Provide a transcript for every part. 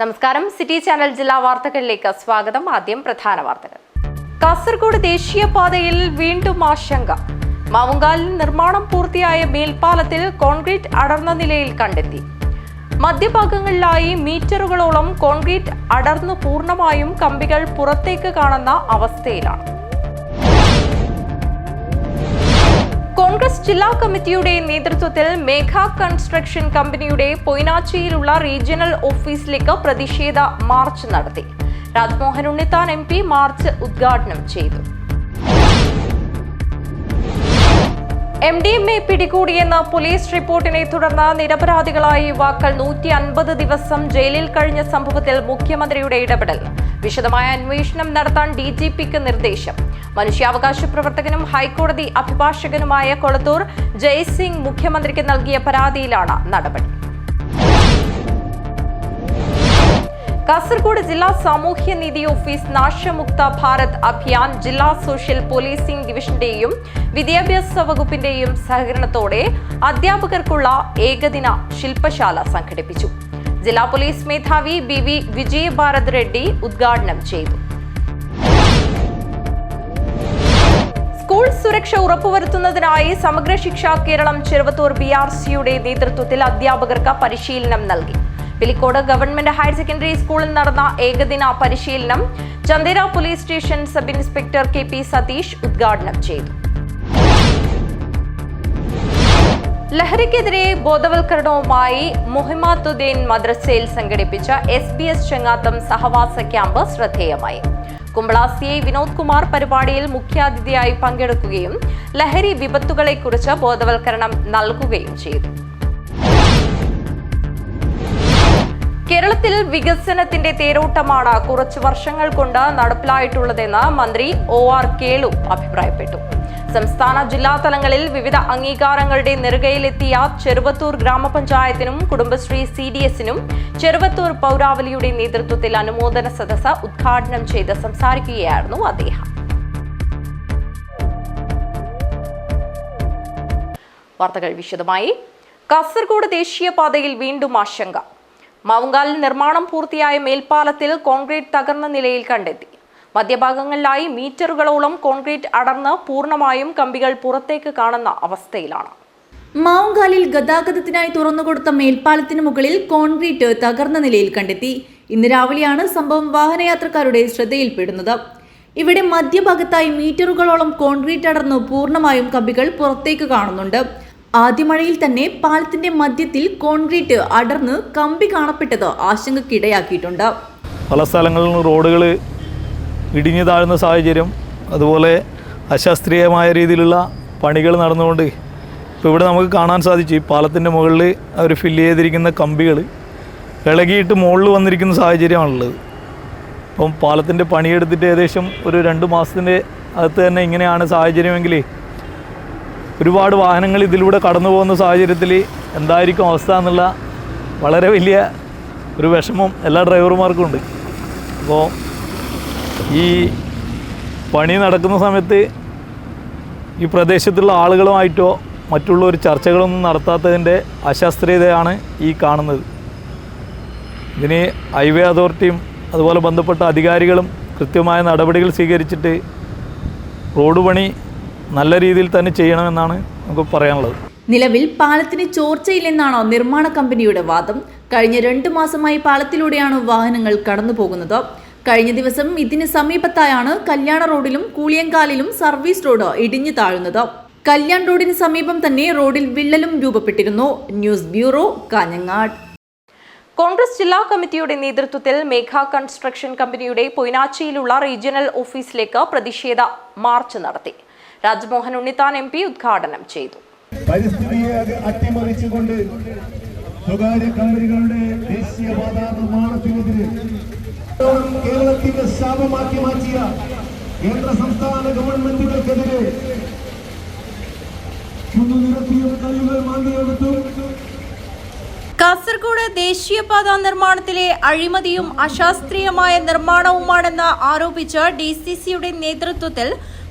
നമസ്കാരം. City channel ജില്ലാ വാർത്തകളിലേക്ക് സ്വാഗതം. ആദ്യം പ്രധാന വാർത്തകൾ. കാസർഗോഡ് ദേശീയപാതയിൽ വീണ്ടും ആശങ്ക. മാവുങ്കാലിൽ നിർമ്മാണം പൂർത്തിയായ മേൽപ്പാലത്തിൽ കോൺക്രീറ്റ് അടർന്ന നിലയിൽ കണ്ടെത്തി. മധ്യഭാഗങ്ങളിലായി മീറ്ററുകളോളം കോൺക്രീറ്റ് അടർന്നു പൂർണ്ണമായും കമ്പികൾ പുറത്തേക്ക് കാണുന്ന അവസ്ഥയിലാണ്. കോൺഗ്രസ് ജില്ലാ കമ്മിറ്റിയുടെ നേതൃത്വത്തിൽ മേഘ കൺസ്ട്രക്ഷൻ കമ്പനിയുടെ പൊയ്നാച്ചിയിലുള്ള റീജിയണൽ ഓഫീസിലേക്ക് പ്രതിഷേധ മാർച്ച് നടത്തി. രാജ്മോഹൻ ഉണ്ണിത്താൻ MP മാർച്ച് ഉദ്ഘാടനം ചെയ്തു. MDMA പിടികൂടിയെന്ന പോലീസ് റിപ്പോർട്ടിനെ തുടർന്ന് നിരപരാധികളായ യുവാക്കൾ 150 ദിവസം ജയിലിൽ കഴിഞ്ഞ സംഭവത്തിൽ മുഖ്യമന്ത്രിയുടെ ഇടപെടൽ. വിശദമായ അന്വേഷണം നടത്താൻ DGPക്ക് നിർദ്ദേശം. മനുഷ്യാവകാശ പ്രവർത്തകനും ഹൈക്കോടതി അഭിഭാഷകനുമായ കൊളത്തൂർ ജയ്സിംഗ് മുഖ്യമന്ത്രിക്ക് നൽകിയ പരാതിയിലാണ് നടപടി. കാസർഗോഡ് ജില്ലാ സാമൂഹ്യനീതി ഓഫീസ് നാശമുക്ത ഭാരത് അഭിയാൻ ജില്ലാ സോഷ്യൽ പോലീസിംഗ് ഡിവിഷന്റെയും വിദ്യാഭ്യാസ വകുപ്പിന്റെയും സഹകരണത്തോടെ അധ്യാപകർക്കുള്ള ഏകദിന ശില്പശാല സംഘടിപ്പിച്ചു. ജില്ലാ പോലീസ് മേധാവി BV വിജയഭാരത് റെഡ്ഡി ഉദ്ഘാടനം ചെയ്തു. സ്കൂൾ സുരക്ഷ ഉറപ്പുവരുത്തുന്നതിനായി സമഗ്ര ശിക്ഷ കേരളം ചെറുവത്തൂർ BRCയുടെ നേതൃത്വത്തിൽ അധ്യാപകർക്ക് പരിശീലനം നൽകി. പിലിക്കോട് ഗവൺമെന്റ് ഹയർ സെക്കൻഡറി സ്കൂളിൽ നടന്ന ഏകദിന പരിശീലനം Chandera police station sub inspector KP Satheesh ഉദ്ഘാടനം ചെയ്തു. ലഹരിക്കെതിരെ ബോധവൽക്കരണവുമായി മുഹിമാത്തുദ്ദീൻ മദ്രസയിൽ സംഘടിപ്പിച്ച SBS ചങ്ങാത്തം സഹവാസ ക്യാമ്പ് ശ്രദ്ധേയമായി. കുമ്പള CI വിനോദ് കുമാർ പരിപാടിയിൽ മുഖ്യാതിഥിയായി പങ്കെടുക്കുകയും ലഹരി വിപത്തുകളെക്കുറിച്ച് ബോധവൽക്കരണം നൽകുകയും ചെയ്തു. കേരളത്തിൽ വികസനത്തിന്റെ തേരോട്ടമാണ് കുറച്ചു വർഷങ്ങൾ കൊണ്ട് നടപ്പിലായിട്ടുള്ളതെന്ന് മന്ത്രി OR കേളു അഭിപ്രായപ്പെട്ടു. സംസ്ഥാന ജില്ലാ തലങ്ങളിൽ വിവിധ അംഗീകാരങ്ങളുടെ നെറുകയിലെത്തിയ ചെറുവത്തൂർ ഗ്രാമപഞ്ചായത്തിനും കുടുംബശ്രീ CDSനും ചെറുവത്തൂർ പൗരാവലിയുടെ നേതൃത്വത്തിൽ അനുമോദന സദസ്സ് ഉദ്ഘാടനം ചെയ്ത് സംസാരിക്കുകയായിരുന്നു അദ്ദേഹം. വാർത്തകൾ വിശദമായി. കാസർഗോഡ് ദേശീയപാതയിൽ വീണ്ടും ആശങ്ക. മാവുങ്കാലിൽ നിർമ്മാണം പൂർത്തിയായ മേൽപ്പാലത്തിൽ കോൺക്രീറ്റ് തകർന്ന നിലയിൽ കണ്ടെത്തി. മധ്യഭാഗങ്ങളിലായി മീറ്ററുകളോളം കോൺക്രീറ്റ് അടർന്ന് പൂർണ്ണമായും കമ്പികൾ പുറത്തേക്ക് കാണുന്ന അവസ്ഥയിലാണ്. മാവുങ്കാലിൽ ഗതാഗതത്തിനായി തുറന്നുകൊടുത്ത മേൽപ്പാലത്തിന് മുകളിൽ കോൺക്രീറ്റ് തകർന്ന നിലയിൽ കണ്ടെത്തി. ഇന്ന് രാവിലെയാണ് സംഭവം വാഹനയാത്രക്കാരുടെ ശ്രദ്ധയിൽപ്പെടുന്നത്. ഇവിടെ മധ്യഭാഗത്തായി മീറ്ററുകളോളം കോൺക്രീറ്റ് അടർന്ന് പൂർണ്ണമായും കമ്പികൾ പുറത്തേക്ക് കാണുന്നുണ്ട്. ആദ്യ മഴയിൽ തന്നെ പാലത്തിന്റെ മധ്യത്തിൽ കോൺക്രീറ്റ് അടർന്ന് കമ്പി കാണപ്പെട്ടത് ആശങ്കയ്ക്കിടയാക്കിയിട്ടുണ്ട്. പല സ്ഥലങ്ങളിലും റോഡുകൾ ഇടിഞ്ഞു താഴുന്ന സാഹചര്യം, അതുപോലെ അശാസ്ത്രീയമായ രീതിയിലുള്ള പണികൾ നടന്നുകൊണ്ട് ഇപ്പോൾ ഇവിടെ നമുക്ക് കാണാൻ സാധിച്ചു. ഈ പാലത്തിൻ്റെ മുകളിൽ അവർ ഫില്ല് ചെയ്തിരിക്കുന്ന കമ്പികൾ ഇളകിയിട്ട് മുകളിൽ വന്നിരിക്കുന്ന സാഹചര്യമാണുള്ളത്. അപ്പം പാലത്തിൻ്റെ പണിയെടുത്തിട്ട് ഏകദേശം ഒരു 2 മാസത്തിൻ്റെ അകത്ത് തന്നെ ഇങ്ങനെയാണ് സാഹചര്യമെങ്കിൽ ഒരുപാട് വാഹനങ്ങൾ ഇതിലൂടെ കടന്നു പോകുന്ന സാഹചര്യത്തിൽ എന്തായിരിക്കും അവസ്ഥ എന്നുള്ള വളരെ വലിയ ഒരു വിഷമം എല്ലാ ഡ്രൈവർമാർക്കും ഉണ്ട്. അപ്പോൾ ഈ പണി നടക്കുന്ന സമയത്ത് ഈ പ്രദേശത്തുള്ള ആളുകളുമായിട്ടോ മറ്റുള്ള ഒരു ചർച്ചകളൊന്നും നടത്താത്തതിൻ്റെ അശാസ്ത്രീയതയാണ് ഈ കാണുന്നത്. ഇതിന് ഹൈവേ അതോറിറ്റിയും അതുപോലെ ബന്ധപ്പെട്ട അധികാരികളും കൃത്യമായ നടപടികൾ സ്വീകരിച്ചിട്ട് റോഡ് പണി നല്ല രീതിയിൽ തന്നെ ചെയ്യണമെന്നാണ് നമുക്ക് പറയാനുള്ളത്. നിലവിൽ പാലത്തിന് ചോർച്ചയില്ലെന്നാണ് നിർമ്മാണ കമ്പനിയുടെ വാദം. കഴിഞ്ഞ 2 മാസമായി പാലത്തിലൂടെയാണ് വാഹനങ്ങൾ കടന്നു പോകുന്നത്. കഴിഞ്ഞ ദിവസം ഇതിന് സമീപത്തായാണ് കല്യാണ റോഡിലും കൂളിയങ്കാലിലും സർവീസ് റോഡ് ഇടിഞ്ഞു താഴുന്നത്. കല്യാൺ റോഡിന് സമീപം തന്നെ റോഡിൽ വിള്ളലും രൂപപ്പെട്ടിരുന്നു. News bureau, Kanhangad. കോൺഗ്രസ് ജില്ലാ കമ്മിറ്റിയുടെ നേതൃത്വത്തിൽ മേഘ കൺസ്ട്രക്ഷൻ കമ്പനിയുടെ പൊയ്നാച്ചിയിലുള്ള റീജിയണൽ ഓഫീസിലേക്ക് പ്രതിഷേധ മാർച്ച് നടത്തി. രാജ്മോഹൻ ഉണ്ണിത്താൻ MP ഉദ്ഘാടനം ചെയ്തു. പരിസ്ഥിതിയെ അട്ടിമറിച്ചുകൊണ്ട് സ്വകാര്യ കമ്പനികളുടെ ദേശീയപാത നിർമ്മാണത്തിനെതിരെ കേരളത്തിന്റെ ശാപമാക്കി മാറ്റിയ കേന്ദ്ര സംസ്ഥാന ഗവൺമെന്റുകൾക്കെതിരെ കഴിവുകൾ മാന്തിയെടുത്തു. കാസർഗോഡ് ദേശീയപാത നിർമ്മാണത്തിലെ അഴിമതിയും അശാസ്ത്രീയമായ നിർമ്മാണവുമാണെന്ന് ആരോപിച്ച് DCCയുടെ നേതൃത്വത്തിൽ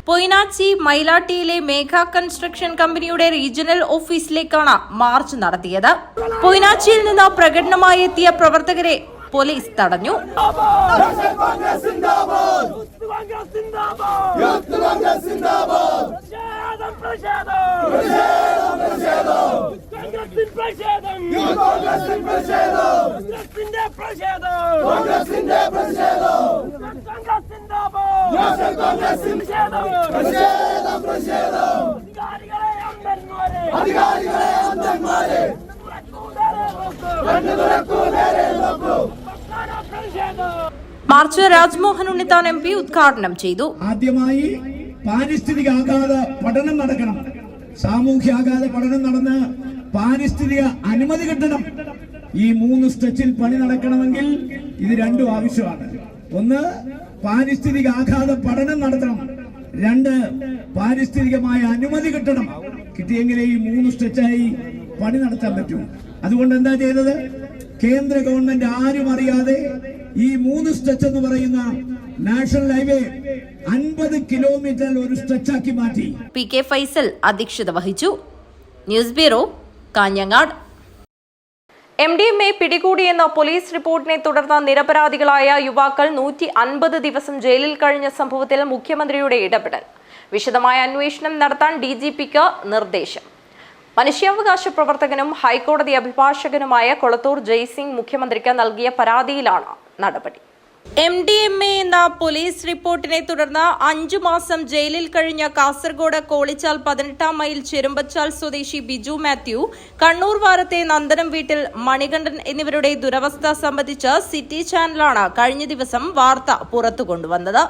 പൊയ്നാച്ചി മൈലാട്ടിയിലെ മേഘ കൺസ്ട്രക്ഷൻ കമ്പനിയുടെ റീജിയണൽ ഓഫീസിലേക്കാണ് മാർച്ച് നടത്തിയത്. പൊയ്നാച്ചിയിൽ നിന്ന് പ്രകടനമായി എത്തിയ പ്രവർത്തകരെ പോലീസ് തടഞ്ഞു. മാർച്ച് രാജ്മോഹൻ ഉണ്ണിത്താൻ MP ഉദ്ഘാടനം ചെയ്തു. ആദ്യമായി പാരിസ്ഥിതിക ആഘാത പഠനം നടക്കണം. സാമൂഹ്യ ആഘാത പഠനം നടന്ന് പാരിസ്ഥിതിക അനുമതി കിട്ടണം. ഈ 3 സ്റ്റെച്ചിൽ പണി നടക്കണമെങ്കിൽ ഇത് രണ്ടും ആവശ്യമാണ്. ഒന്ന്, പാരിസ്ഥിതിക ആഘാത പഠനം നടത്തണം. 2, പാരിസ്ഥിതികമായ അനുമതി കിട്ടണം. കിട്ടിയെങ്കിലേ ഈ 3 സ്റ്റെച്ചായി പണി നടത്താൻ പറ്റൂ. അതുകൊണ്ട് എന്താ ചെയ്തത്? കേന്ദ്ര ഗവൺമെന്റ് ആരും അറിയാതെ ഈ 3 സ്റ്റെച്ച് എന്ന് പറയുന്ന നാഷണൽ ഹൈവേ 50 കിലോമീറ്റർ ഒരു സ്റ്റെച്ചാക്കി മാറ്റി. PK ഫൈസൽ അധ്യക്ഷത വഹിച്ചു. News bureau, Kanhangad. MDMA പിടികൂടിയെന്ന പോലീസ് റിപ്പോർട്ടിനെ തുടർന്ന് നിരപരാധികളായ യുവാക്കൾ 150 ദിവസം ജയിലിൽ കഴിഞ്ഞ സംഭവത്തിൽ മുഖ്യമന്ത്രിയുടെ ഇടപെടൽ. വിശദമായ അന്വേഷണം നടത്താൻ DGPക്ക് നിർദ്ദേശം. മനുഷ്യാവകാശ പ്രവർത്തകനും ഹൈക്കോടതി അഭിഭാഷകനുമായ കൊളത്തൂർ ജയ്സിംഗ് മുഖ്യമന്ത്രിക്ക് നൽകിയ പരാതിയിലാണ് നടപടി. MDMA എന്ന പോലീസ് റിപ്പോർട്ടിനെ തുടർന്ന് 5 മാസം ജയിലിൽ കഴിഞ്ഞ കാസർഗോഡ് കോളിച്ചാൽ 18 മൈൽ ചെരുമ്പച്ചാൽ സ്വദേശി ബിജു മാത്യു, കണ്ണൂർ വാരത്തെ നന്ദനം വീട്ടിൽ മണികണ്ഠൻ എന്നിവരുടെ ദുരവസ്ഥ സംബന്ധിച്ച് സിറ്റി ചാനലാണ് കഴിഞ്ഞ ദിവസം വാർത്ത പുറത്തു കൊണ്ടുവന്നത്.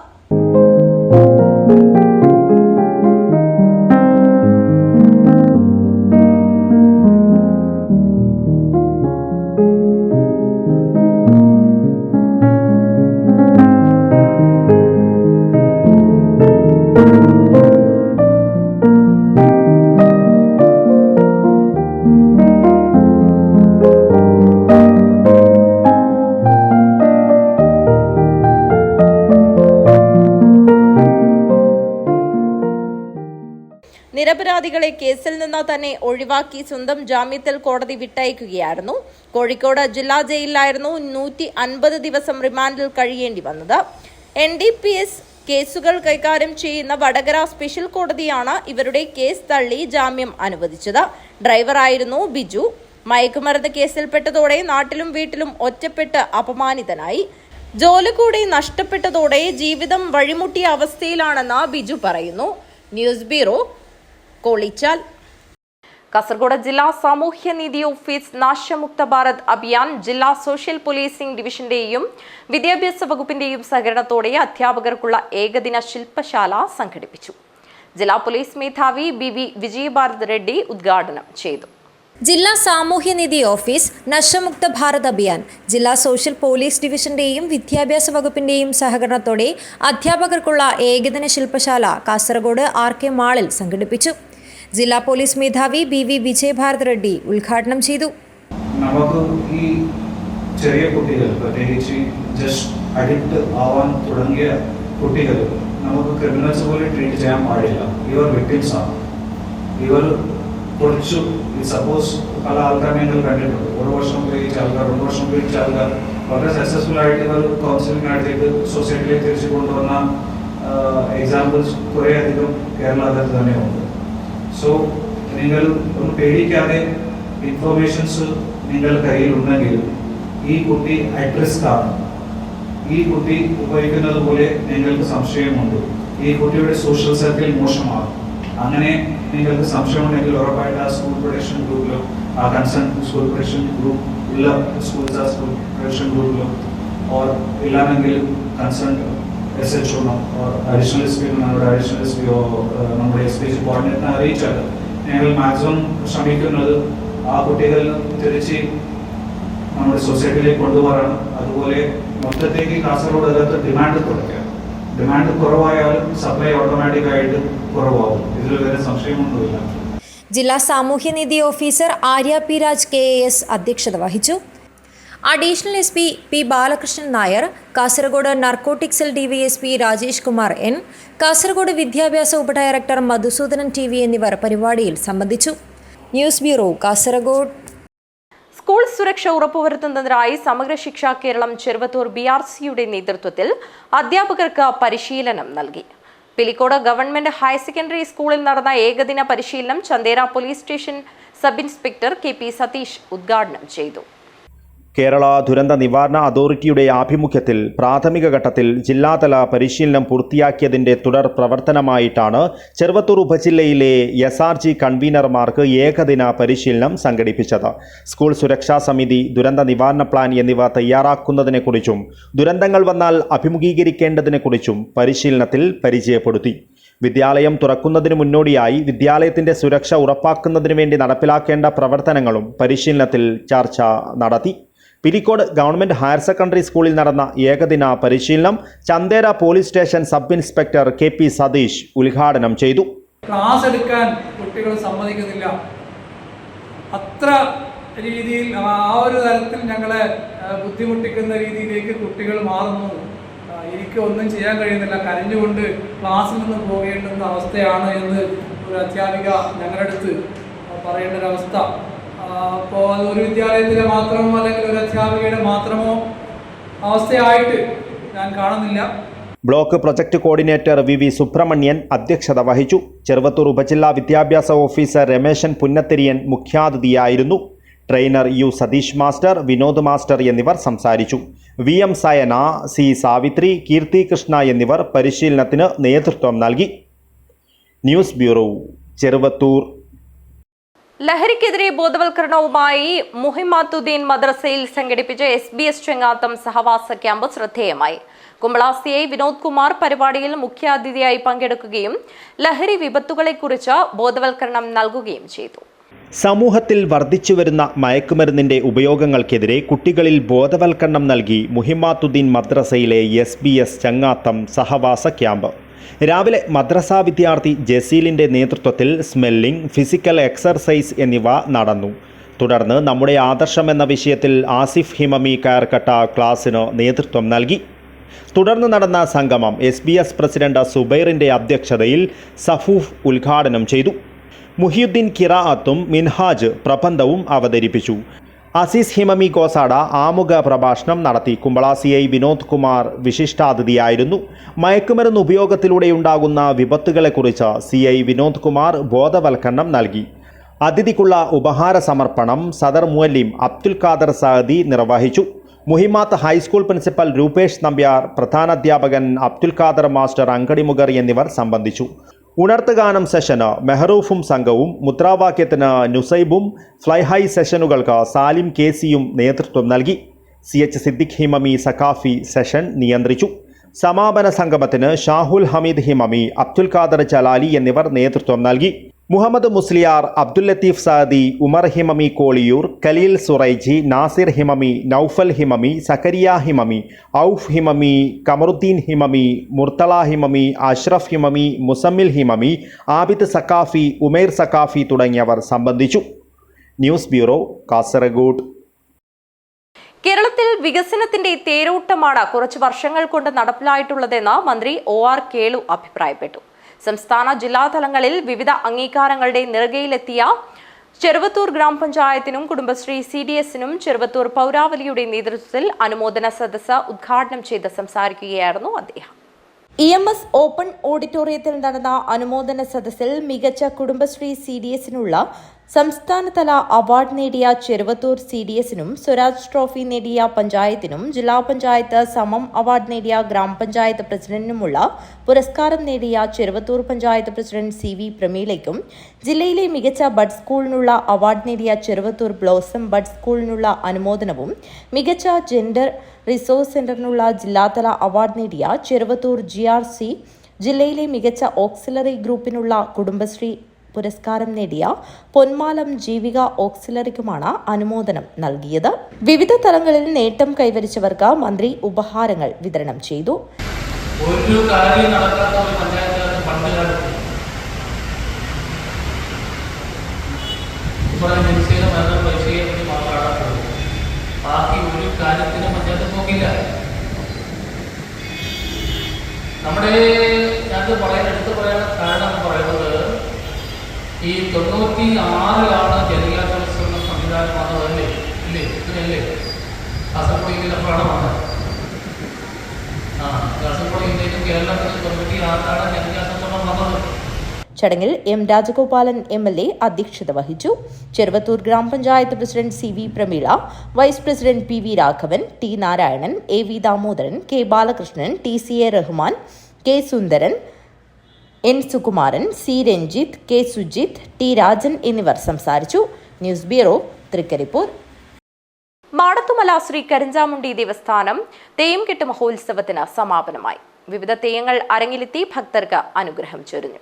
നിരപരാധികളെ കേസിൽ നിന്ന് തന്നെ ഒഴിവാക്കി സ്വന്തം ജാമ്യത്തിൽ കോടതി വിട്ടയക്കുകയായിരുന്നു. കോഴിക്കോട് ജില്ലാ ജയിലിലായിരുന്നു 150 ദിവസം റിമാൻഡിൽ കഴിയേണ്ടി വന്നത്. NDPS കേസുകൾ കൈകാര്യം ചെയ്യുന്ന വടകര സ്പെഷ്യൽ കോടതിയാണ് ഇവരുടെ കേസ് തള്ളി ജാമ്യം അനുവദിച്ചത്. ഡ്രൈവറായിരുന്നു ബിജു. മയക്കുമരുന്ന് കേസിൽപ്പെട്ടതോടെ നാട്ടിലും വീട്ടിലും ഒറ്റപ്പെട്ട് അപമാനിതനായി. ജോലി കൂടി നഷ്ടപ്പെട്ടതോടെ ജീവിതം വഴിമുട്ടിയ അവസ്ഥയിലാണെന്ന് ബിജു പറയുന്നു. News bureau, Kolichal. കാസർഗോഡ് ജില്ലാ സാമൂഹ്യനീതി ഓഫീസ് നാശമുക്ത ഭാരത് അഭിയാൻ ജില്ലാ സോഷ്യൽ പോലീസിംഗ് ഡിവിഷന്റെയും വിദ്യാഭ്യാസ വകുപ്പിന്റെയും സഹകരണത്തോടെ അധ്യാപകർക്കുള്ള ഏകദിന ശില്പശാല സംഘടിപ്പിച്ചു. ജില്ലാ പോലീസ് മേധാവി BV വിജയഭാരത് റെഡ്ഡി ഉദ്ഘാടനം ചെയ്തു. ജില്ലാ സാമൂഹ്യനീതി ഓഫീസ് നശമുക്ത ഭാരത് അഭിയാൻ ജില്ലാ സോഷ്യൽ പോലീസ് ഡിവിഷന്റെയും വിദ്യാഭ്യാസ വകുപ്പിന്റെയും സഹകരണത്തോടെ അധ്യാപകർക്കുള്ള ഏകദിന ശില്പശാല കാസർഗോഡ് RK മാളിൽ സംഘടിപ്പിച്ചു. ജില്ലാ പോലീസ് മേധാവി BV വിജയഭാരത് റെഡ്ഡി ഉദ്ഘാടനം ചെയ്തു. നമുക്ക് ഈ ചെറിയ കുട്ടികൾ, പ്രത്യേകിച്ച് ജസ്റ്റ് അഡിക്റ്റ് ആവാൻ തുടങ്ങിയ കുട്ടികൾ നമുക്ക് ക്രിമിനൽസ് പോലെ ട്രീറ്റ് ചെയ്യാൻ പാടില്ല. ഇവർ വിക്ടിംസ് ആണ്. ഇവർ കുറച്ചു സപ്പോസ് പല ആൾക്കാരെ നിങ്ങൾ കണ്ടിട്ടുണ്ട്. 1 വർഷം ഉപയോഗിച്ച ആൾക്കാർ, 2 വർഷം ഉപയോഗിച്ച ആൾക്കാർ വളരെ സക്സസ്ഫുൾ ആയിട്ട് ഇവർ കൗൺസിലിംഗ് നടത്തിയിട്ട് സൊസൈറ്റിയിലേക്ക് തിരിച്ചു കൊണ്ടുവന്ന എക്സാമ്പിൾസ് കുറേ അധികം കേരളത്തിൽ തന്നെയുണ്ട്. സോ നിങ്ങൾ ഒന്ന് പേടിക്കാതെ ഇൻഫർമേഷൻസ് നിങ്ങളുടെ കയ്യിലുണ്ടെങ്കിൽ ഈ കുട്ടി അറ്റ് റിസ്ക് ആണ്, ഈ കുട്ടി ഉപയോഗിക്കുന്നത് പോലെ നിങ്ങൾക്ക് സംശയമുണ്ട്, ഈ കുട്ടിയുടെ സോഷ്യൽ സർക്കിൾ മോശമാണ്, അങ്ങനെ നിങ്ങൾക്ക് സംശയമുണ്ടെങ്കിൽ ഉറപ്പായിട്ട് ആ സ്കൂൾ പ്രൊട്ടക്ഷൻ ഗ്രൂപ്പിലോ ആ കൺസേൺ സ്കൂൾ പ്രൊട്ടക്ഷൻ ഗ്രൂപ്പ് ഉള്ള സ്കൂൾസ് ആ സ്കൂൾ പ്രൊട്ടക്ഷൻ ഗ്രൂപ്പിലോ ഓർ ഇല്ലാണെങ്കിൽ കൺസേൺ SHO അഡീഷണൽ SP നമ്മുടെ അഡീഷണൽ SP നമ്മുടെ SPC കോർഡിനേറ്ററിനെ അറിയിച്ചാൽ ഞങ്ങൾ മാക്സിമം ശ്രമിക്കുന്നത് ആ കുട്ടികളിൽ തിരിച്ച് നമ്മുടെ സൊസൈറ്റിയിലേക്ക് കൊണ്ടുപോകാനാണ്. അതുപോലെ മൊത്തത്തേക്ക് കാസർഗോഡ് അകത്ത് ഡിമാൻഡ് കുറയ്ക്കുക. ഡിമാൻഡ് കുറവായാലും സപ്ലൈ ഓട്ടോമാറ്റിക്കായിട്ട് കുറവാകും. ഇതിൽ വേറെ സംശയമൊന്നുമില്ല. ജില്ലാ സാമൂഹ്യനീതി officer Arya P Raj KAS അധ്യക്ഷത വഹിച്ചു. Additional SP P Balakrishnan Nair, Kasaragod narcotic cell DYSP Rajesh Kumar N, Kasaragod വിദ്യാഭ്യാസ ഉപഡയറക്ടർ മധുസൂദനൻ TV എന്നിവർ പരിപാടിയിൽ സംബന്ധിച്ചു. News bureau, Kasaragod. സ്കൂൾ സുരക്ഷ ഉറപ്പുവരുത്തുന്നതിനായി സമഗ്ര ശിക്ഷ കേരളം ചെറുവത്തൂർ BRCയുടെ നേതൃത്വത്തിൽ അധ്യാപകർക്ക് പരിശീലനം നൽകി. പിലിക്കോട് ഗവൺമെന്റ് ഹയർ സെക്കൻഡറി സ്കൂളിൽ നടന്ന ഏകദിന പരിശീലനം Chandera police station sub inspector KP Satheesh ഉദ്ഘാടനം ചെയ്തു. കേരള ദുരന്ത നിവാരണ അതോറിറ്റിയുടെ ആഭിമുഖ്യത്തിൽ പ്രാഥമിക ഘട്ടത്തിൽ ജില്ലാതല പരിശീലനം പൂർത്തിയാക്കിയതിന്റെ തുടർ പ്രവർത്തനമായിട്ടാണ് ചെറുവത്തൂർ ഉപജില്ലയിലെ SRG കൺവീനർമാർക്ക് ഏകദിന പരിശീലനം സംഘടിപ്പിച്ചത്. സ്കൂൾ സുരക്ഷാ സമിതി, ദുരന്ത നിവാരണ പ്ലാൻ എന്നിവ തയ്യാറാക്കുന്നതിനെക്കുറിച്ചും ദുരന്തങ്ങൾ വന്നാൽ അഭിമുഖീകരിക്കേണ്ടതിനെക്കുറിച്ചും പരിശീലനത്തിൽ പരിചയപ്പെടുത്തി. വിദ്യാലയം തുറക്കുന്നതിന് മുന്നോടിയായി വിദ്യാലയത്തിന്റെ സുരക്ഷ ഉറപ്പാക്കുന്നതിനു വേണ്ടി നടപ്പിലാക്കേണ്ട പ്രവർത്തനങ്ങളും പരിശീലനത്തിൽ ചർച്ച നടത്തി. പിലിക്കോട് ഗവൺമെന്റ് ഹയർ സെക്കൻഡറി സ്കൂളിൽ നടന്ന ഏകദിന പരിശീലനം Chandera police station sub inspector KP Satheesh ഉദ്ഘാടനം ചെയ്തു. ക്ലാസ് എടുക്കാൻ കുട്ടികൾ സമ്മതിക്കുന്നില്ല. അത്ര രീതിയിൽ ആ ഒരു തരത്തിൽ ഞങ്ങളെ ബുദ്ധിമുട്ടിക്കുന്ന രീതിയിലേക്ക് കുട്ടികൾ മാറുന്നു. എനിക്ക് ഒന്നും ചെയ്യാൻ കഴിയുന്നില്ല, കരഞ്ഞുകൊണ്ട് ക്ലാസ്സിൽ നിന്ന് പോകേണ്ടുന്ന അവസ്ഥയാണ് എന്ന് ഒരു അധ്യാപിക ഞങ്ങളുടെ അടുത്ത് പറയേണ്ട ഒരവസ്ഥ. അപ്പോൾ അത് ഒരു വിദ്യാലയത്തിലെ മാത്രമോ അല്ലെങ്കിൽ ഒരു അധ്യാപികയുടെ മാത്രമോ അവസ്ഥയായിട്ട് ഞാൻ കാണുന്നില്ല. Block project coordinator VV Subramanian അധ്യക്ഷത വഹിച്ചു. ചെറുവത്തൂർ ഉപജില്ലാ വിദ്യാഭ്യാസ ഓഫീസർ രമേശൻ പുന്നത്തിരിയൻ മുഖ്യാതിഥിയായിരുന്നു. Trainer U Satheesh master, Vinod master എന്നിവർ സംസാരിച്ചു. VM സയന, C സാവിത്രി, കീർത്തി കൃഷ്ണ എന്നിവർ പരിശീലനത്തിന് നേതൃത്വം നൽകി. News bureau, Cheruvathur. ലഹരിക്കെതിരെ ബോധവൽക്കരണവുമായി മുഹിമാത്തുദ്ദീൻ മദ്രസയിൽ സംഘടിപ്പിച്ച SBS ചെങ്ങാത്തം സഹവാസ ക്യാമ്പ് ശ്രദ്ധേയമായി. കുമ്പള CI വിനോദ് കുമാർ പരിപാടിയിൽ മുഖ്യാതിഥിയായി പങ്കെടുക്കുകയും ലഹരി വിപത്തുകളെക്കുറിച്ച് ബോധവൽക്കരണം നൽകുകയും ചെയ്തു. സമൂഹത്തിൽ വർദ്ധിച്ചുവരുന്ന മയക്കുമരുന്നിന്റെ ഉപയോഗങ്ങൾക്കെതിരെ കുട്ടികളിൽ ബോധവൽക്കരണം നൽകി മുഹിമാത്തുദ്ദീൻ മദ്രസയിലെ SBS ചങ്ങാത്തം സഹവാസ ക്യാമ്പ്. രാവിലെ മദ്രസ വിദ്യാർത്ഥി ജസീലിന്റെ നേതൃത്വത്തിൽ സ്മെല്ലിംഗ്, ഫിസിക്കൽ എക്സർസൈസ് എന്നിവ നടന്നു. തുടർന്ന് നമ്മുടെ ആദർശം എന്ന വിഷയത്തിൽ ആസിഫ് ഹിമമി കയർക്കട്ട ക്ലാസിന് നേതൃത്വം നൽകി. തുടർന്ന് നടന്ന സംഗമം SBS പ്രസിഡന്റ് സുബൈറിന്റെ അധ്യക്ഷതയിൽ സഫൂഫ് ഉദ്ഘാടനം ചെയ്തു. മുഹിയുദ്ദീൻ ഖിറാഅത്തും മിൻഹാജ് പ്രബന്ധവും അവതരിപ്പിച്ചു. അസീസ് ഹിമമി കോസാഡ ആമുഖ പ്രഭാഷണം നടത്തി. കുമ്പള CI വിനോദ് കുമാർ വിശിഷ്ടാതിഥിയായിരുന്നു. മയക്കുമരുന്ന് ഉപയോഗത്തിലൂടെയുണ്ടാകുന്ന വിപത്തുകളെക്കുറിച്ച് CI വിനോദ് കുമാർ ബോധവൽക്കരണം നൽകി. അതിഥിക്കുള്ള ഉപഹാര സമർപ്പണം സദർ മുഅല്ലിം അബ്ദുൽ ഖാദർ സഅദി നിർവഹിച്ചു. മുഹിമാത്ത് ഹൈസ്കൂൾ പ്രിൻസിപ്പൽ രൂപേഷ് നമ്പ്യാർ, പ്രധാനാധ്യാപകൻ അബ്ദുൽ ഖാദർ മാസ്റ്റർ അങ്കടിമുഗർ എന്നിവർ സംബന്ധിച്ചു. ഉണർത്തുഗാനം സെഷന് മെഹറൂഫും സംഘവും, മുദ്രാവാക്യത്തിന് നുസൈബും, ഫ്ലൈ ഹൈ സെഷനുകൾക്ക് സാലിം KCയും നേതൃത്വം നൽകി. CH സിദ്ദിഖ് ഹിമമി സഖാഫി സെഷൻ നിയന്ത്രിച്ചു. സമാപന സംഗമത്തിന് ഷാഹുൽ ഹമീദ് ഹിമമി, അബ്ദുൽ ഖാദർ ജലാലി എന്നിവർ നേതൃത്വം നൽകി. മുഹമ്മദ് മുസ്ലിയാർ, അബ്ദുൽ ലത്തീഫ് സഅദി, ഉമർ ഹിമമി കോളിയൂർ, ഖലീൽ സുറൈജി, നാസിർ ഹിമമി, നൌഫൽ ഹിമമി, സക്കരിയ ഹിമമി, ഔഫ് ഹിമമി, കമറുദ്ദീൻ ഹിമമി, മുർത്തള ഹിമമി, അഷ്റഫ് ഹിമമി, മുസമ്മിൽ ഹിമമി, ആബിദ് സഖാഫി, ഉമൈർ സഖാഫി തുടങ്ങിയവർ സംബന്ധിച്ചു. News bureau, Kasaragod. കേരളത്തിൽ വികസനത്തിന്റെ തേരോട്ടമാണ് കുറച്ച് വർഷങ്ങൾ കൊണ്ട് നടപ്പിലായിട്ടുള്ളതെന്ന് മന്ത്രി OR കേളു അഭിപ്രായപ്പെട്ടു. സംസ്ഥാന ജില്ലാ തലങ്ങളിൽ വിവിധ അംഗീകാരങ്ങളുടെ നെറുകയിലെത്തിയ ചെറുവത്തൂർ ഗ്രാമപഞ്ചായത്തിനും കുടുംബശ്രീ CDSനും ചെറുവത്തൂർ പൗരാവലിയുടെ നേതൃത്വത്തിൽ അനുമോദന സദസ്സ് ഉദ്ഘാടനം ചെയ്ത് സംസാരിക്കുകയായിരുന്നു അദ്ദേഹം. EMS ഓപ്പൺ ഓഡിറ്റോറിയത്തിൽ നടന്ന അനുമോദന സദസ്സിൽ മികച്ച കുടുംബശ്രീ CDSനുള്ള സംസ്ഥാനതല അവാർഡ് നേടിയ ചെറുവത്തൂർ CDSനും സ്വരാജ് ട്രോഫി നേടിയ പഞ്ചായത്തിനും ജില്ലാ പഞ്ചായത്ത് സമം അവാർഡ് നേടിയ ഗ്രാമപഞ്ചായത്ത് പ്രസിഡന്റിനുമുള്ള പുരസ്കാരം നേടിയ ചെറുവത്തൂർ പഞ്ചായത്ത് പ്രസിഡന്റ് CV പ്രമീളയ്ക്കും ജില്ലയിലെ മികച്ച ബഡ് സ്കൂളിനുള്ള അവാർഡ് നേടിയ ചെറുവത്തൂർ ബ്ലോസം ബഡ് സ്കൂളിനുള്ള അനുമോദനവും മികച്ച ജെൻഡർ റിസോഴ്സ് സെന്ററിനുള്ള ജില്ലാതല അവാർഡ് നേടിയ ചെറുവത്തൂർ GRC ജില്ലയിലെ മികച്ച ഓക്സിലറി ഗ്രൂപ്പിനുള്ള കുടുംബശ്രീ പുരസ്കാരം നേടിയ പൊന്മാലം ജീവിക ഓക്സിലറിക്കുമാണ് അനുമോദനം നൽകിയത്. വിവിധ തലങ്ങളിൽ നേട്ടം കൈവരിച്ചവർക്ക് മന്ത്രി ഉപഹാരങ്ങൾ വിതരണം ചെയ്തു. ഒരു കാര്യം നടക്കാത്ത ഒരു പഞ്ചായത്താണ് പണ്ട് കാലത്ത് പൈസയെ മാത്രമാണ് ബാക്കി ഒരു കാര്യത്തിന് പഞ്ചായത്ത് നോക്കില്ല. നമ്മുടെ ഞാനത് എടുത്തു പറയാൻ കാരണം എന്ന് പറയുന്നത് ഈ 96-ലാണ് ജനകീയാസൂത്രണ സംവിധാനം വന്നതല്ലേ ഇല്ലേ? സമീപിച്ചപ്പോഴാണ് വന്നത്. കാസർഗോഡ് ഇന്ത്യയിലും കേരളത്തിലും കമ്മിറ്റി ആർക്കാണ് ജനകീയാസൂത്രണം വന്നത്. ചടങ്ങിൽ എം രാജഗോപാലൻ MLA അധ്യക്ഷത വഹിച്ചു. ചെറുവത്തൂർ ഗ്രാമപഞ്ചായത്ത് president CV Prameela, vice president PV Raghavan, T Narayanan, AV Damodaran, K Balakrishnan, TCA Rahman, K Sundaran, N Sukumaran, C Ranjith, K Sujith, T Rajan എന്നിവർ സംസാരിച്ചു. News bureau, Trikaripur. മാടത്തുമല ശ്രീ കരിഞ്ചാമുണ്ടി ദേവസ്ഥാനം തെയ്യംകെട്ട് മഹോത്സവത്തിന് സമാപനമായി. വിവിധ തെയ്യങ്ങൾ അരങ്ങിലെത്തി ഭക്തർക്ക് അനുഗ്രഹം ചൊരിഞ്ഞു.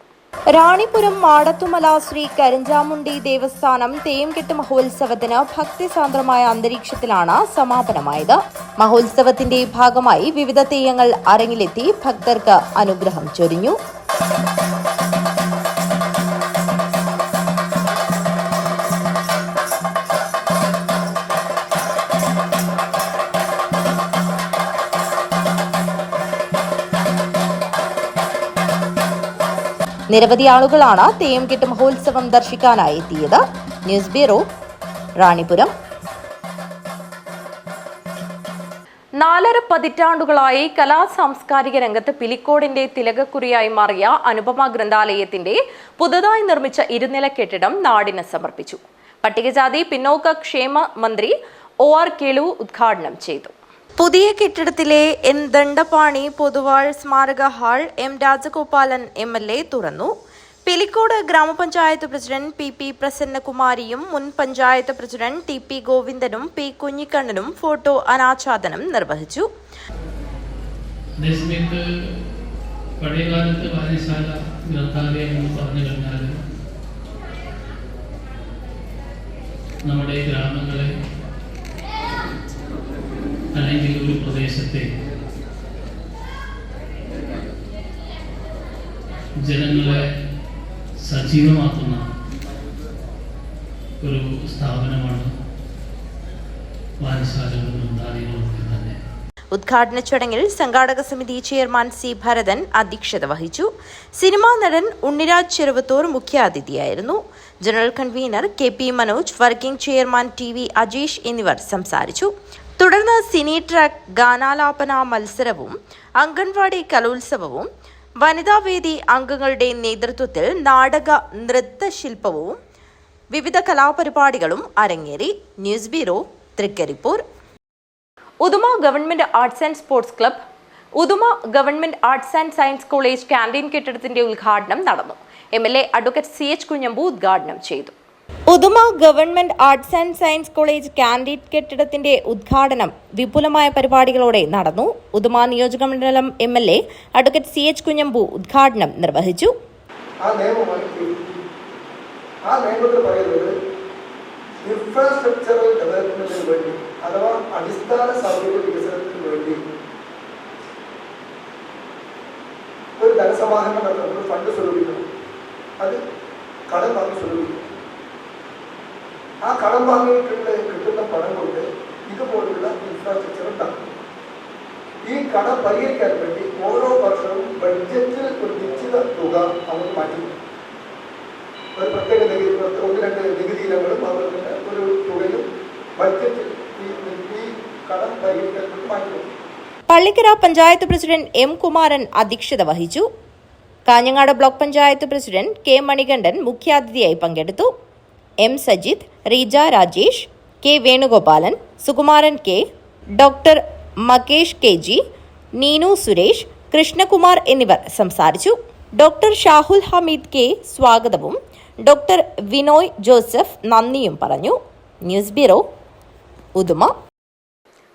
റാണിപുരം മാടത്തുമല ശ്രീ കരിഞ്ചാമുണ്ടി ദേവസ്ഥാനം തെയ്യംകെട്ട് മഹോത്സവത്തിന് ഭക്തിസാന്ദ്രമായ അന്തരീക്ഷത്തിലാണ് സമാപനമായത്. മഹോത്സവത്തിന്റെ ഭാഗമായി വിവിധ തെയ്യങ്ങൾ അരങ്ങിലെത്തി ഭക്തർക്ക് അനുഗ്രഹം ചൊരിഞ്ഞു. നിരവധി ആളുകളാണ് തെയ്യംകെട്ട് മഹോത്സവം ദർശിക്കാനായി എത്തിയത്. News bureau, Ranipuram. 4.5 പതിറ്റാണ്ടുകളായി കലാസാംസ്കാരിക രംഗത്ത് പിലിക്കോടിന്റെ തിലകക്കുറിയായി മാറിയ അനുപമ ഗ്രന്ഥാലയത്തിന്റെ പുതുതായി നിർമ്മിച്ച ഇരുനില കെട്ടിടം നാടിന് സമർപ്പിച്ചു. പട്ടികജാതി പിന്നോക്ക ക്ഷേമ മന്ത്രി OR കേളു ഉദ്ഘാടനം ചെയ്തു. പുതിയ കെട്ടിടത്തിലെ N ദണ്ഡപാണി പൊതുവാൾ സ്മാരക ഹാൾ M രാജഗോപാലൻ MLA തുറന്നു. പിലിക്കോട് ഗ്രാമപഞ്ചായത്ത് പ്രസിഡന്റ് PP പ്രസന്നകുമാരിയും മുൻ പഞ്ചായത്ത് പ്രസിഡന്റ് TP ഗോവിന്ദനും P കുഞ്ഞിക്കണ്ണനും ഫോട്ടോ അനാച്ഛാദനം നിർവഹിച്ചു. പഴയകാലത്ത് വായനശാല ഗ്രന്ഥാലയം എന്ന് പറഞ്ഞു കഴിഞ്ഞാൽ നമ്മുടെ ഗ്രാമങ്ങളെ അല്ലെങ്കിൽ ഒരു പ്രദേശത്തെ ജനങ്ങളെ സജീവമാക്കുന്ന ഒരു സ്ഥാപനമാണ് വായനശാലകളും ഗ്രന്ഥാലയങ്ങളും തന്നെ. ഉദ്ഘാടന ചടങ്ങിൽ സംഘാടക സമിതി ചെയർമാൻ C ഭരതൻ അധ്യക്ഷത വഹിച്ചു. സിനിമാ നടൻ ഉണ്ണിരാജ് ചെറുവത്തൂർ മുഖ്യാതിഥിയായിരുന്നു. General convener KP Manoj, working chairman TV Ajeesh എന്നിവർ സംസാരിച്ചു. തുടർന്ന് സിനി ട്രാക്ക് ഗാനാലാപന മത്സരവും അംഗൻവാടി കലോത്സവവും വനിതാവേദി അംഗങ്ങളുടെ നേതൃത്വത്തിൽ നാടക നൃത്തശില്പവും വിവിധ കലാപരിപാടികളും അരങ്ങേറി. News bureau, Trikaripur. Uduma government arts and sports club, Uduma government arts and science college canteen കെട്ടിടത്തിന്റെ ഉദ്ഘാടനം നടന്നു. MLA അഡ്വക്കേറ്റ് CH കുഞ്ഞമ്പു ഉദ്ഘാടനം ചെയ്തു. Uduma government arts and science college canteen കെട്ടിടത്തിന്റെ ഉദ്ഘാടനം വിപുലമായ പരിപാടികളോടെ നടന്നു. ഉദുമ നിയോജകമണ്ഡലം MLA അഡ്വക്കേറ്റ് CH കുഞ്ഞമ്പു ഉദ്ഘാടനം നിർവഹിച്ചു. ഇൻഫ്രാസ്ട്രക്ചറൽ ഡെവലപ്മെന്റിന് വേണ്ടി അഥവാ അടിസ്ഥാന സൗകര്യ വികസനത്തിന് വേണ്ടി ഒരു ധനസമാഹരണം നടത്തുന്ന ഫണ്ട് സ്വരൂപിക്കണം. അത് കടം വാങ്ങി സ്വരൂപിക്കണം. ആ കടം വാങ്ങിയിട്ട് കിട്ടുന്ന പണം കൊണ്ട് ഇതുപോലുള്ള ഇൻഫ്രാസ്ട്രക്ചർ ഉണ്ടാക്കും. ഈ കടം പരിഹരിക്കാൻ വേണ്ടി ഓരോ വർഷവും ബഡ്ജറ്റിൽ ഒരു നിശ്ചിത തുക അവർ മാറ്റി, ഒരു പ്രത്യേക നികുതി, 1-2 നികുതി ഇനങ്ങളും അവർക്ക് ഒരു തുകയും ബഡ്ജറ്റിൽ ഈ കടം പരിഹരിക്കാൻ വേണ്ടി മാറ്റി. പള്ളിക്കര പഞ്ചായത്ത് പ്രസിഡന്റ് M കുമാരൻ അധ്യക്ഷത വഹിച്ചു. Kanhangad block panchayat president K Manikandan മുഖ്യാതിഥിയായി പങ്കെടുത്തു. M Sajith, Reeja Rajesh, K Venugopalan, Sukumaran K, doctor Makesh KG, Neenu Suresh, Krishnakumar എന്നിവർ സംസാരിച്ചു. ഡോക്ടർ ഷാഹുൽ ഹമീദ് K സ്വാഗതവും ഡോക്ടർ വിനോയ് ജോസഫ് നന്ദിയും പറഞ്ഞു. News bureau, Uduma.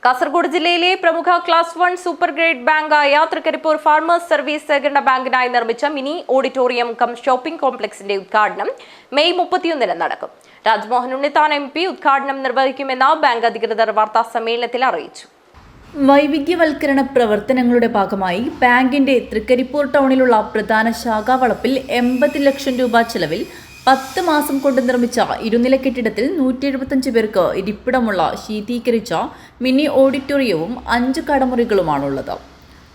കാസർഗോഡ് ജില്ലയിലെ പ്രമുഖ ക്ലാസ് 1 സൂപ്പർ ഗ്രേഡ് ബാങ്കായ തൃക്കരിപ്പൂർ ഫാർമേഴ്സ് സർവീസ് സഹകരണ ബാങ്കിനായി നിർമ്മിച്ച മിനി ഓഡിറ്റോറിയം കം ഷോപ്പിംഗ് കോംപ്ലക്സിന്റെ ഉദ്ഘാടനം മെയ് 31 നടക്കും. രാജ്മോഹൻ ഉണ്ണിത്താൻ MP ഉദ്ഘാടനം നിർവഹിക്കുമെന്ന് ബാങ്ക് അധികൃതർ വാർത്താ സമ്മേളനത്തിൽ അറിയിച്ചു. വൈവിധ്യവൽക്കരണ പ്രവർത്തനങ്ങളുടെ ഭാഗമായി ബാങ്കിന്റെ തൃക്കരിപ്പൂർ ടൗണിലുള്ള പ്രധാന ശാഖാവളപ്പിൽ 80 ലക്ഷം രൂപ ചെലവിൽ 10 മാസം കൊണ്ട് നിർമ്മിച്ച ഇരുനില കെട്ടിടത്തിൽ 175 പേർക്ക് ഇരിപ്പിടമുള്ള ശീതീകരിച്ച മിനി ഓഡിറ്റോറിയവും 5 കടമുറികളുമാണുള്ളത്.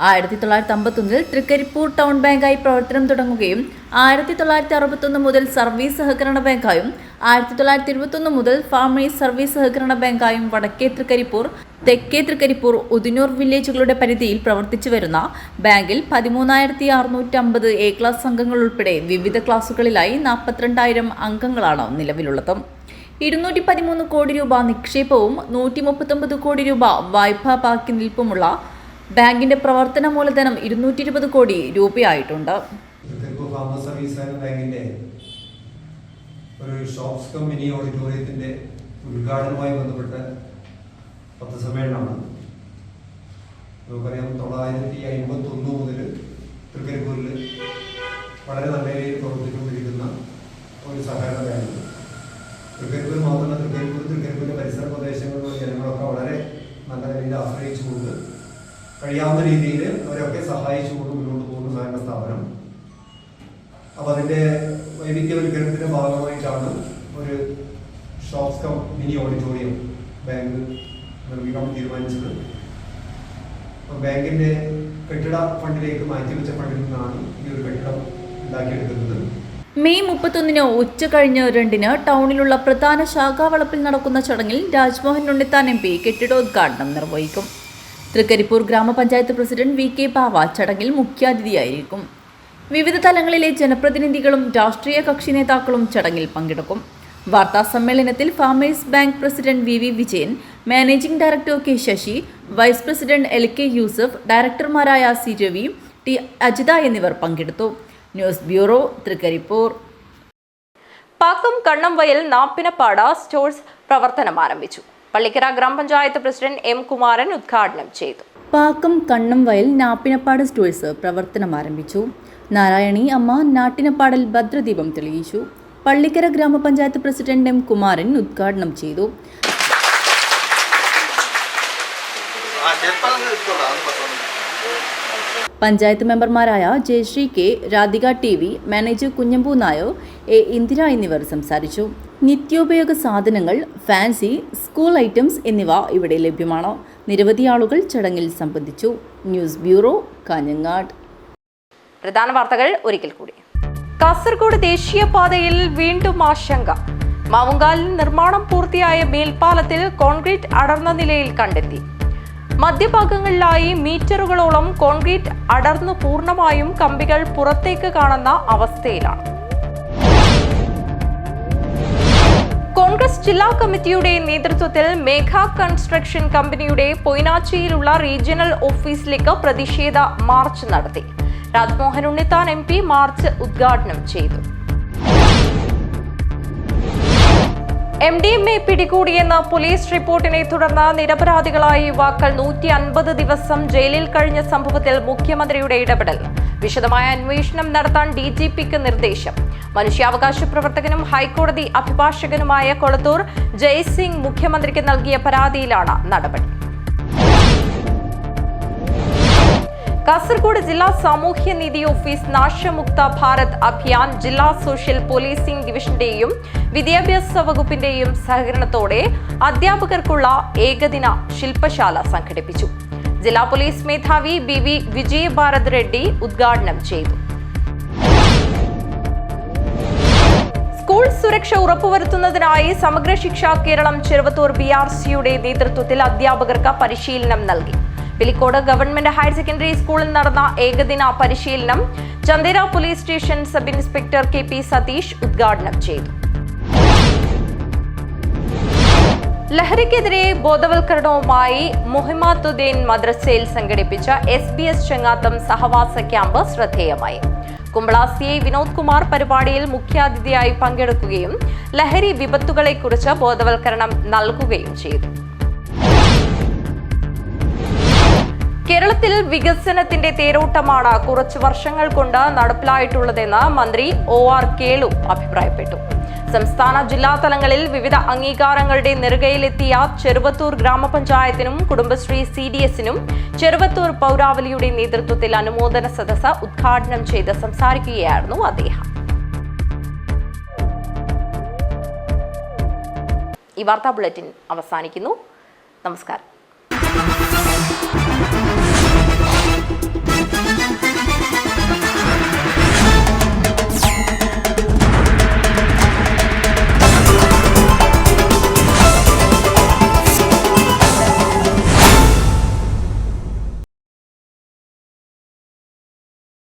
1951 തൃക്കരിപ്പൂർ ടൗൺ ബാങ്കായി പ്രവർത്തനം തുടങ്ങുകയും 1961 മുതൽ സർവീസ് സഹകരണ ബാങ്കായും 1921 മുതൽ ഫാമേഴ്സ് സർവീസ് സഹകരണ ബാങ്കായും വടക്കേ തൃക്കരിപ്പൂർ തെക്കേ തൃക്കരിപ്പൂർ ഉദിനൂർ വില്ലേജുകളുടെ പരിധിയിൽ പ്രവർത്തിച്ചു വരുന്ന ബാങ്കിൽ 13,650 എ ക്ലാസ് അംഗങ്ങൾ ഉൾപ്പെടെ വിവിധ ക്ലാസുകളിലായി 42,000 അംഗങ്ങളാണ് നിലവിലുള്ളത്. 213 കോടി രൂപ നിക്ഷേപവും 139 കോടി രൂപ വായ്പാ ബാക്കി നിൽപ്പുമുള്ള ബാങ്കിന്റെ പ്രവർത്തന മൂലധനം 220 കോടി രൂപയായിട്ടുണ്ട്. ഒരു ഷോപ്സ് കം മിനി ഓഡിറ്റോറിയത്തിന്റെ ഉദ്ഘാടനവുമായി ബന്ധപ്പെട്ട പത്രസമ്മേളനമാണ്. നമുക്കറിയാം 951 മുതൽ തൃക്കരിപ്പൂരിൽ വളരെ നല്ല രീതിയിൽ പ്രവർത്തിച്ചുകൊണ്ടിരിക്കുന്ന ഒരു സഹകരണ ബാങ്ക്. തൃക്കരിപ്പൂർ മാത്രമല്ല, തൃക്കരിപ്പൂരിന്റെ പരിസര പ്രദേശങ്ങളിലുള്ള ജനങ്ങളൊക്കെ വളരെ നല്ല രീതിയിൽ ആശ്രയിച്ചുകൊണ്ട് കഴിയാവുന്ന രീതിയിൽ അവരൊക്കെ സഹായിച്ചുകൊണ്ട് മുന്നോട്ട് പോകുന്ന സഹകരണ സ്ഥാപനം. അപ്പോൾ അതിൻ്റെ വൈവിധ്യവൽക്കരണത്തിൻ്റെ ഭാഗമായിട്ടാണ് ഒരു shops cum mini auditorium bank നിർമ്മിക്കാൻ തീരുമാനിച്ചത്. ബാങ്കിൻ്റെ കെട്ടിട ഫണ്ടിലേക്ക് മാറ്റിവെച്ച ഫണ്ടിൽ നിന്നാണ് ഈ ഒരു കെട്ടിടം ഉണ്ടാക്കിയെടുക്കുന്നത്. മെയ് 31 ഉച്ച കഴിഞ്ഞ് 2 ടൗണിലുള്ള പ്രധാന ശാഖാവളപ്പിൽ നടക്കുന്ന ചടങ്ങിൽ രാജ്മോഹൻ ഉണ്ണിത്താൻ MP കെട്ടിടോദ്ഘാടനം നിർവഹിക്കും. തൃക്കരിപ്പൂർ ഗ്രാമപഞ്ചായത്ത് പ്രസിഡന്റ് VK ബാവ ചടങ്ങിൽ മുഖ്യാതിഥിയായിരിക്കും. വിവിധ തലങ്ങളിലെ ജനപ്രതിനിധികളും രാഷ്ട്രീയ കക്ഷി നേതാക്കളും ചടങ്ങിൽ പങ്കെടുക്കും. വാർത്താ സമ്മേളനത്തിൽ farmers bank president VV Vijayan, managing director K Sasi, vice president LK Yusuf, ഡയറക്ടർമാരായ C രവി, T അജിത എന്നിവർ പങ്കെടുത്തു. News bureau, Trikaripur. Pakkam Kannamvayal Nappinappada stores പ്രവർത്തനം ആരംഭിച്ചു. പള്ളിക്കര ഗ്രാമപഞ്ചായത്ത് പ്രസിഡന്റ് M കുമാരൻ ഉദ്ഘാടനം ചെയ്തു. പാക്കം കണ്ണംവയൽ നാപ്പിനപ്പാട് സ്റ്റോഴ്സ് പ്രവർത്തനം ആരംഭിച്ചു. നാരായണി അമ്മ നാട്ടിനപ്പാടൽ ഭദ്രദീപം തെളിയിച്ചു. പള്ളിക്കര ഗ്രാമപഞ്ചായത്ത് പ്രസിഡന്റ് M കുമാരൻ ഉദ്ഘാടനം ചെയ്തു. പഞ്ചായത്ത് മെമ്പർമാരായ Jayasree K, Radhika TV, manager Kunhambu Nair, A Indira എന്നിവർ സംസാരിച്ചു. നിത്യോപയോഗ സാധനങ്ങൾ, ഫാൻസി, സ്കൂൾ ഐറ്റംസ് എന്നിവ ഇവിടെ ലഭ്യമാണ്. നിരവധി ആളുകൾ ചടങ്ങിൽ സംബന്ധിച്ചു. News bureau, Kanhangad. പ്രധാന വാർത്തകൾ ഒരിക്കൽ കൂടി. കാസർഗോഡ് ദേശീയപാതയിൽ വീണ്ടും ആശങ്ക. മാവുങ്കാലിൽ നിർമ്മാണം പൂർത്തിയായ മേൽപ്പാലത്തിൽ കോൺക്രീറ്റ് അടർന്ന നിലയിൽ കണ്ടെത്തി. മധ്യഭാഗങ്ങളിലായി മീറ്ററുകളോളം കോൺക്രീറ്റ് അടർന്നു പൂർണ്ണമായും കമ്പികൾ പുറത്തേക്ക് കാണുന്ന അവസ്ഥയിലാണ്. കോൺഗ്രസ് ജില്ലാ കമ്മിറ്റിയുടെ നേതൃത്വത്തിൽ മേഘ കൺസ്ട്രക്ഷൻ കമ്പനിയുടെ പൊയ്നാച്ചിയിലുള്ള റീജിയണൽ ഓഫീസിലേക്ക് പ്രതിഷേധ മാർച്ച് നടത്തി. രാജ്മോഹൻ ഉണ്ണിത്താൻ MP മാർച്ച് ഉദ്ഘാടനം ചെയ്തു. MDMA പിടികൂടിയെന്ന പോലീസ് റിപ്പോർട്ടിനെ തുടർന്ന് നിരപരാധികളായ യുവാക്കൾ 150 ദിവസം ജയിലിൽ കഴിഞ്ഞ സംഭവത്തിൽ മുഖ്യമന്ത്രിയുടെ ഇടപെടൽ. വിശദമായ അന്വേഷണം നടത്താൻ DGPക്ക് നിർദ്ദേശം. മനുഷ്യാവകാശ പ്രവർത്തകനും ഹൈക്കോടതി അഭിഭാഷകനുമായ കൊളത്തൂർ ജയ്സിംഗ് മുഖ്യമന്ത്രിക്ക് നൽകിയ പരാതിയിലാണ് നടപടി. കാസർഗോഡ് ജില്ലാ സാമൂഹ്യനീതി ഓഫീസ് നാശമുക്ത ഭാരത് അഭിയാൻ ജില്ലാ സോഷ്യൽ പോലീസിംഗ് ഡിവിഷന്റെയും വിദ്യാഭ്യാസ വകുപ്പിന്റെയും സഹകരണത്തോടെ അധ്യാപകർക്കുള്ള ഏകദിന ശില്പശാല സംഘടിപ്പിച്ചു. ജില്ലാ പോലീസ് മേധാവി BV വിജയഭാരത് റെഡ്ഡി ഉദ്ഘാടനം ചെയ്തു. സ്കൂൾ സുരക്ഷ ഉറപ്പുവരുത്തുന്നതിനായി സമഗ്ര ശിക്ഷ കേരളം ചെറുവത്തൂർ BRCയുടെ നേതൃത്വത്തിൽ അധ്യാപകർക്ക് പരിശീലനം നൽകി. പിലിക്കോട് ഗവൺമെന്റ് ഹയർ സെക്കൻഡറി സ്കൂളിൽ നടന്ന ഏകദിന പരിശീലനം Chandera police station sub inspector KP Satheesh ഉദ്ഘാടനം ചെയ്തു. ലഹരിക്കെതിരെ ബോധവൽക്കരണവുമായി മുഹിമാത്തുദ്ദീൻ മദ്രസയിൽ സംഘടിപ്പിച്ച SBS ചങ്ങാത്തം സഹവാസ ക്യാമ്പ് ശ്രദ്ധേയമായി. കുമ്പള CI വിനോദ് കുമാർ പരിപാടിയിൽ മുഖ്യാതിഥിയായി പങ്കെടുക്കുകയും ലഹരി വിപത്തുകളെക്കുറിച്ച് ബോധവൽക്കരണം നൽകുകയും ചെയ്തു. കേരളത്തിൽ വികസനത്തിന്റെ തേരോട്ടമാണ് കുറച്ചു വർഷങ്ങൾ കൊണ്ട് നടപ്പിലായിട്ടുള്ളതെന്ന് മന്ത്രി OR കേളു അഭിപ്രായപ്പെട്ടു. സംസ്ഥാന ജില്ലാ തലങ്ങളിൽ വിവിധ അംഗീകാരങ്ങളുടെ നെറുകയിലെത്തിയ ചെറുവത്തൂർ ഗ്രാമപഞ്ചായത്തിനും കുടുംബശ്രീ CDSനും ചെറുവത്തൂർ പൗരാവലിയുടെ നേതൃത്വത്തിൽ അനുമോദന സദസ്സ് ഉദ്ഘാടനം ചെയ്ത് സംസാരിക്കുകയായിരുന്നു അദ്ദേഹം. ഈ വാർത്താ ബുള്ളറ്റിൻ അവസാനിക്കുന്നു. നമസ്കാരം.